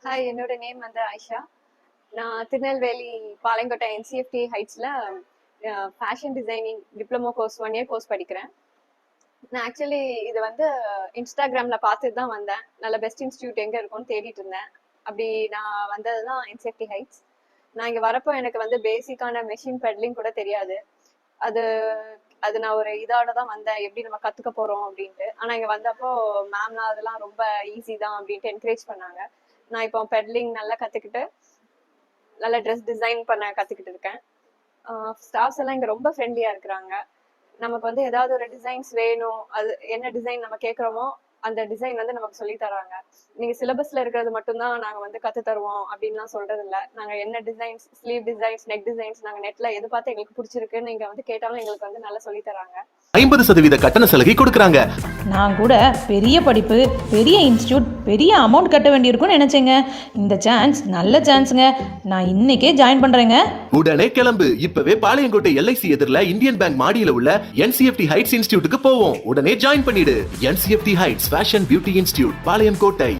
Hi, என்னோட name வந்து ஆயிஷா. நான் திருநெல்வேலி பாளையங்கோட்டை என்சிஎஃப்டி ஹைட்ஸில் fashion designing diploma course 1 year course படிக்கிறேன். நான் ஆக்சுவலி இது வந்து இன்ஸ்டாகிராமில் பார்த்துட்டு தான் வந்தேன். நல்ல பெஸ்ட் இன்ஸ்டியூட் எங்கே இருக்கும்னு தேடிட்டு இருந்தேன். அப்படி நான் வந்தது தான் என்சிஎஃப்டி ஹைட்ஸ். நான் இங்கே வரப்போ எனக்கு வந்து பேசிக்கான மெஷின் பெடலிங் கூட தெரியாது. அது அது நான் ஒரு இதோட தான் வந்தேன், எப்படி நம்ம கற்றுக்க போகிறோம் அப்படின்ட்டு. ஆனால் இங்கே வந்தப்போ மேம்லாம் அதெல்லாம் ரொம்ப ஈஸி தான் அப்படின்ட்டு என்கரேஜ் பண்ணாங்க. நான் இப்போ பெடலிங் நல்லா கற்றுக்கிட்டு நல்ல ட்ரெஸ் டிசைன் பண்ண கற்றுக்கிட்டு இருக்கேன். ஸ்டாஃப்ஸ் எல்லாம் இங்கே ரொம்ப ஃப்ரெண்ட்லியாக இருக்கிறாங்க. நமக்கு வந்து ஏதாவது ஒரு டிசைன்ஸ் வேணும், அது என்ன டிசைன் நம்ம கேட்குறோமோ அந்த டிசைன் வந்து நமக்கு சொல்லி தராங்க. நீங்கள் சிலபஸில் இருக்கிறது மட்டும்தான் நாங்கள் வந்து கற்று தருவோம் அப்படின்லாம் சொல்கிறது இல்லை. நாங்கள் என்ன designs, sleeve designs, neck designs நாங்கள் நெட்டில் எது பார்த்து எங்களுக்கு பிடிச்சிருக்குன்னு நீங்கள் வந்து கேட்டாலும் எங்களுக்கு வந்து நல்லா சொல்லி தராங்க. 50% கட்டண சலுகை கொடுக்கறாங்க. நான் கூட பெரிய படிப்பு, பெரிய இன்ஸ்டியூட், பெரிய அமௌண்ட் கட்ட வேண்டியிருக்கும்னு நினைச்சேங்க. இந்த சான்ஸ் நல்ல சான்ஸுங்க. நான் இன்னைக்கே ஜாயின் பண்றேங்க. உடனே கிளம்பு. இப்பவே பாளையங்கோட்டை எல்ஐசி எதிரில் இந்தியன் பேங்க் மாடியில உள்ள என்சிஎஃப்டி ஹைட்ஸ் இன்ஸ்டிடியூட்டுக்கு போவோம். உடனே ஜாயின் பண்ணிடு. NCFT heights fashion beauty institute, Palayamkottai.